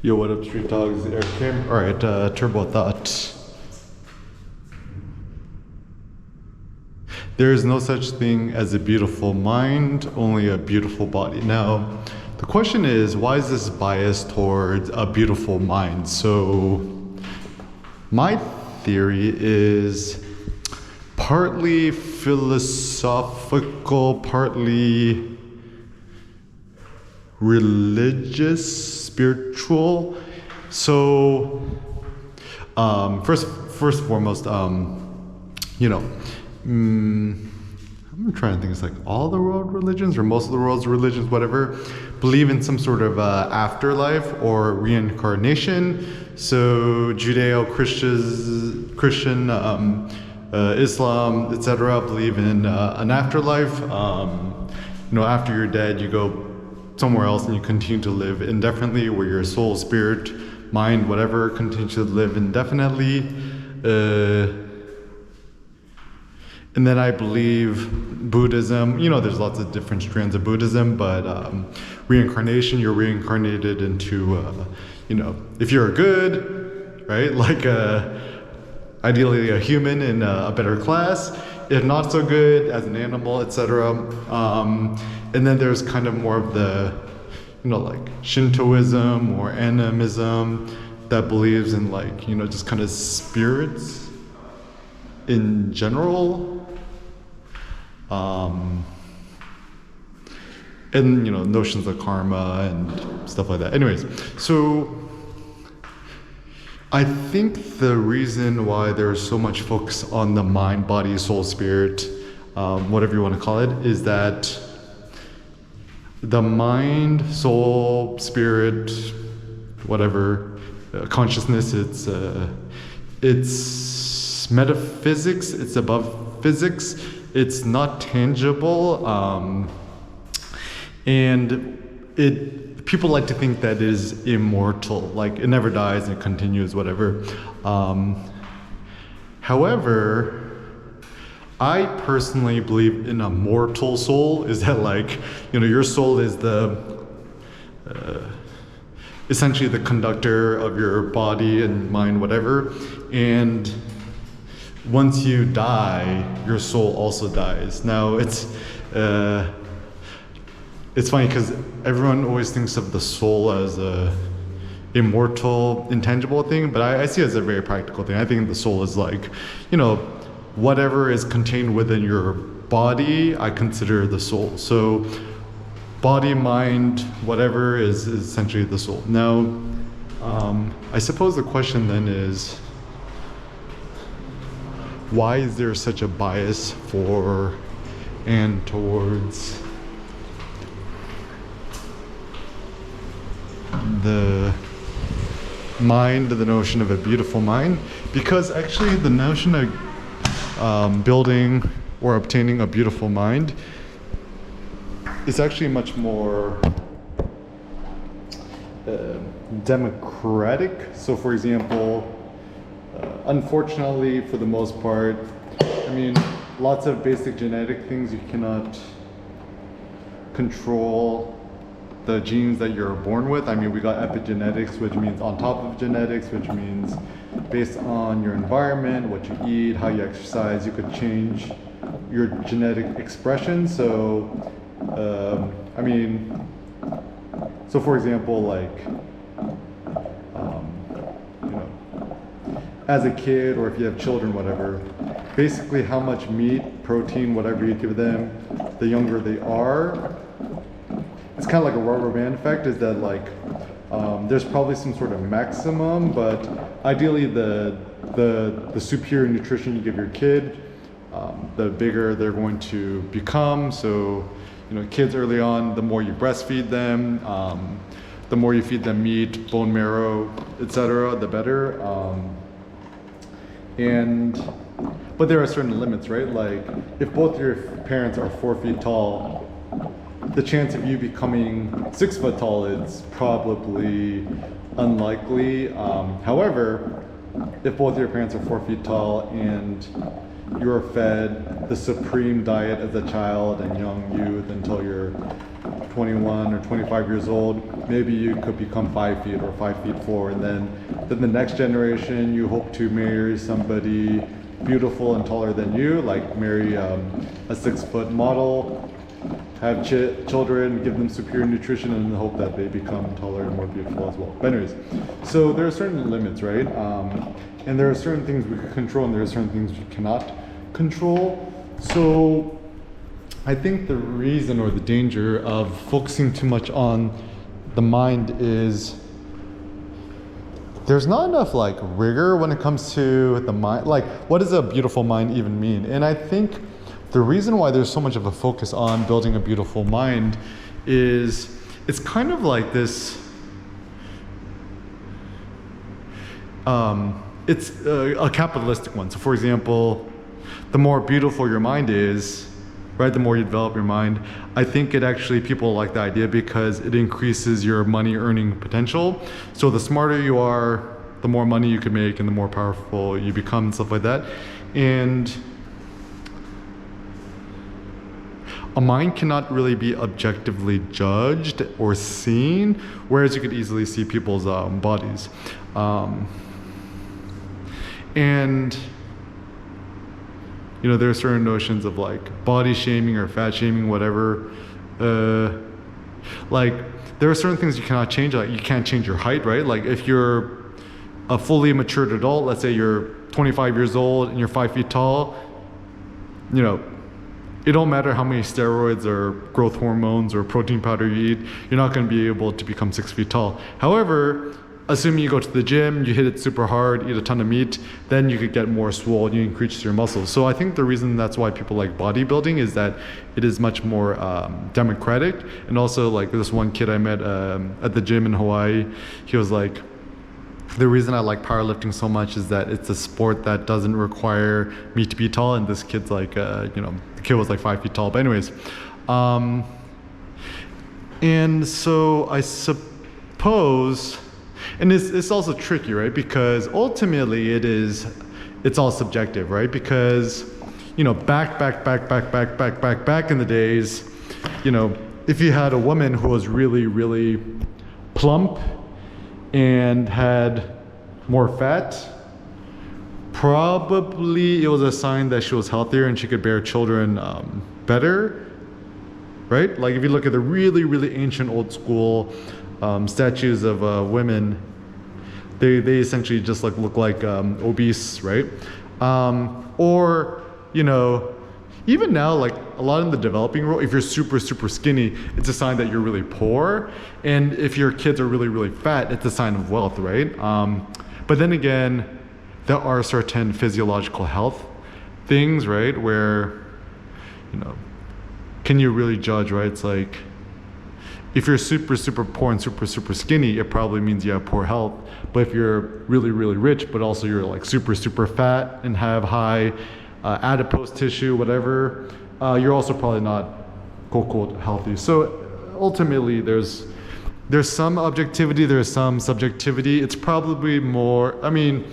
Yo, what up, Street Dogs? Eric Kim. All right, Turbo Thought. There is no such thing as a beautiful mind, only a beautiful body. Now, the question is, why is this bias towards a beautiful mind? So, my theory is partly philosophical, partly religious, spiritual. So, first and foremost, I'm trying to think. It's like all the world religions, or most of the world's religions, whatever, believe in some sort of afterlife or reincarnation. So Judeo-Christian, Islam, etc., believe in an afterlife. After you're dead, you go somewhere else and you continue to live indefinitely, where your soul, spirit, mind, whatever, continue to live indefinitely. And then I believe Buddhism, there's lots of different strands of Buddhism, but reincarnation, you're reincarnated into, if you're good, right, like ideally a human in a better class, if not so good, as an animal, etc. And then there's kind of more of the, like Shintoism or animism that believes in just kind of spirits in general. And notions of karma and stuff like that. Anyways, so I think the reason why there's so much focus on the mind, body, soul, spirit, whatever you want to call it, is that the mind, soul, spirit, whatever, consciousness, it's metaphysics, it's above physics, it's not tangible, and people like to think that it is immortal, like it never dies and it continues, whatever. However, I personally believe in a mortal soul. Is that your soul is the essentially the conductor of your body and mind, whatever, and once you die, your soul also dies. Now, it's funny because everyone always thinks of the soul as a immortal, intangible thing, but I see it as a very practical thing. I think the soul is whatever is contained within your body, I consider the soul. So body, mind, whatever is essentially the soul. Now, I suppose the question then is, why is there such a bias for and towards the mind, the notion of a beautiful mind? Because actually the notion of building or obtaining a beautiful mind is actually much more democratic. So for example, unfortunately, for the most part, lots of basic genetic things you cannot control the genes that you're born with. We got epigenetics, which means on top of genetics, which means based on your environment, what you eat, how you exercise, you could change your genetic expression. So, so for example, as a kid, or if you have children, whatever, basically how much meat, protein, whatever you give them, the younger they are. It's kind of like a rubber band effect, is that there's probably some sort of maximum, but ideally the superior nutrition you give your kid, the bigger they're going to become. So, kids early on, the more you breastfeed them, the more you feed them meat, bone marrow, etc., the better. But there are certain limits, right? If both your parents are 4 feet tall, the chance of you becoming 6 foot tall is probably unlikely. However, if both your parents are 4 feet tall and you are fed the supreme diet as a child and young youth until you're 21 or 25 years old, maybe you could become 5 feet or 5'4", and then the next generation you hope to marry somebody beautiful and taller than you, like marry a 6-foot model, have children, give them superior nutrition, and hope that they become taller and more beautiful as well. But anyways, so there are certain limits, right? And there are certain things we can control, and there are certain things we cannot control. So I think the reason or the danger of focusing too much on the mind is there's not enough like rigor when it comes to the mind. Like, what does a beautiful mind even mean? And I think the reason why there's so much of a focus on building a beautiful mind is it's kind of like this, it's a capitalistic one. So for example, the more beautiful your mind is, right, the more you develop your mind, I think it actually, people like the idea because it increases your money earning potential. So the smarter you are, the more money you can make and the more powerful you become and stuff like that. And a mind cannot really be objectively judged or seen, whereas you could easily see people's bodies. And you know, there are certain notions of like body shaming or fat shaming, whatever. Like there are certain things you cannot change. Like you can't change your height, right? Like if you're a fully matured adult, let's say you're 25 years old and you're 5 feet tall, you know, it don't matter how many steroids or growth hormones or protein powder you eat, you're not going to be able to become 6 feet tall. However, assuming you go to the gym, you hit it super hard, eat a ton of meat, then you could get more swole, you increase your muscles. So I think the reason that's why people like bodybuilding is that it is much more democratic. And also like this one kid I met at the gym in Hawaii, he was like, the reason I like powerlifting so much is that it's a sport that doesn't require me to be tall. And this kid's like, you know, the kid was like 5 feet tall. But anyways, and so I suppose, and it's also tricky, right? Because ultimately it's all subjective, right? Because, you know, back in the days, you know, if you had a woman who was really, really plump and had more fat, probably it was a sign that she was healthier and she could bear children better, right? Like if you look at the really, really ancient old school statues of women, they essentially just like look like obese, right? Or, you know, even now, like a lot in the developing world, if you're super, super skinny, it's a sign that you're really poor. And if your kids are really, really fat, it's a sign of wealth, right? But then again, there are certain physiological health things, right? Where, you know, can you really judge, right? It's like, if you're super, super poor and super, super skinny, it probably means you have poor health. But if you're really, really rich, but also you're like super, super fat and have high adipose tissue, whatever, you're also probably not quote healthy. So ultimately there's some objectivity, there's some subjectivity. It's probably more, I mean,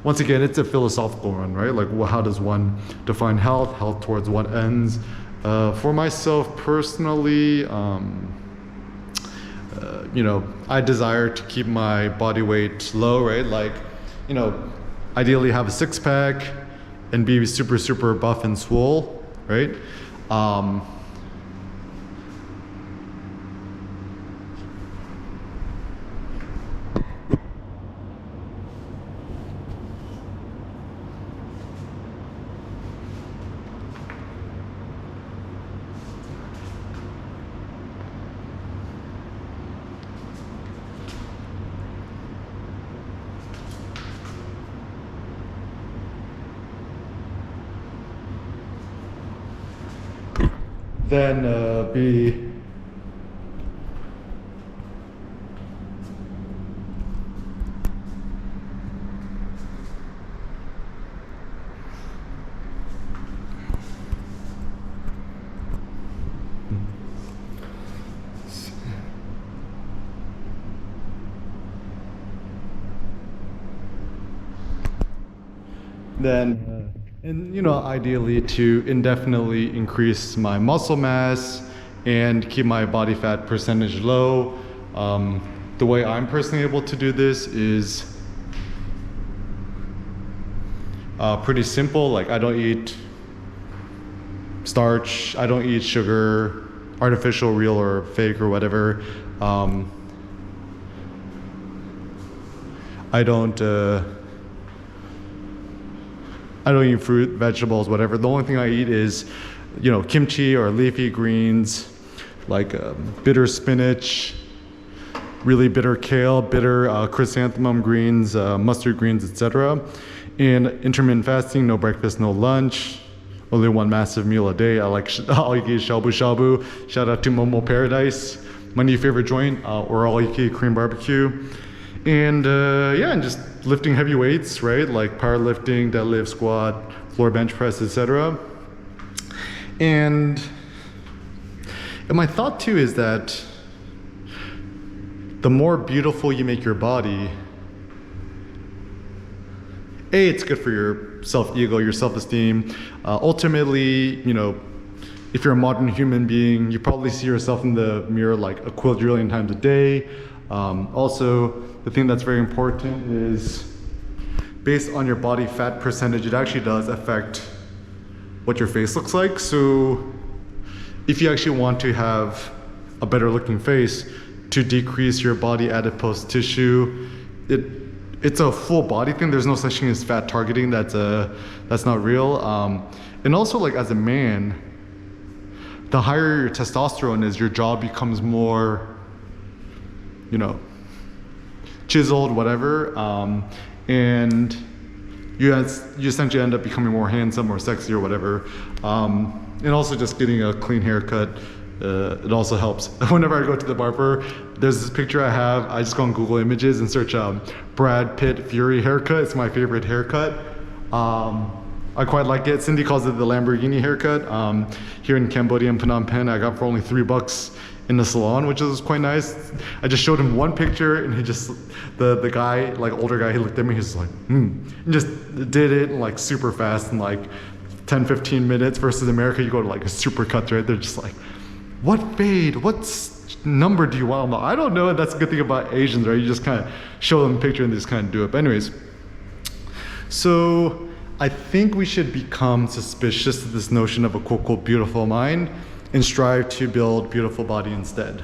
once again, it's a philosophical one, right? Like, well, how does one define health towards what ends? For myself personally, you know, I desire to keep my body weight low, right? Like, you know, ideally have a 6-pack and be super, super buff and swole, right? Then be then And ideally to indefinitely increase my muscle mass and keep my body fat percentage low. The way I'm personally able to do this is pretty simple. Like, I don't eat starch, I don't eat sugar, artificial, real or fake or whatever. I don't eat fruit, vegetables, whatever. The only thing I eat is, kimchi or leafy greens, like bitter spinach, really bitter kale, bitter chrysanthemum greens, mustard greens, etc. And intermittent fasting, no breakfast, no lunch, only one massive meal a day. I like all you can eat shabu shabu. Shout out to Momo Paradise, my new favorite joint, or all you can eat Korean barbecue. And and just lifting heavy weights, right? Like powerlifting, deadlift, squat, floor bench press, etc. And my thought too is that the more beautiful you make your body, it's good for your self-ego, your self-esteem. Ultimately, if you're a modern human being, you probably see yourself in the mirror like a quadrillion times a day. Also, the thing that's very important is based on your body fat percentage, it actually does affect what your face looks like. So if you actually want to have a better looking face, to decrease your body adipose tissue, it's a full body thing. There's no such thing as fat targeting. That's not real. And also, like, as a man, the higher your testosterone is, your jaw becomes more, chiseled, whatever, and you essentially end up becoming more handsome or sexy or whatever. And also just getting a clean haircut, it also helps. Whenever I go to the barber, there's this picture I have. I just go on Google Images and search Brad Pitt Fury haircut. It's my favorite haircut. I quite like it. Cindy calls it the Lamborghini haircut. Here in Cambodia, in Phnom Penh, I got for only $3 in the salon, which is quite nice. I just showed him one picture, and he just, the guy, like older guy, he looked at me, he's like, and just did it like super fast in like 10-15 minutes. Versus America, you go to like a super cut, right? They're just like, what fade? What number do you want? I don't know. That's a good thing about Asians, right? You just kind of show them a picture and they just kind of do it. But anyways, so I think we should become suspicious of this notion of a quote, quote, beautiful mind and strive to build beautiful body instead.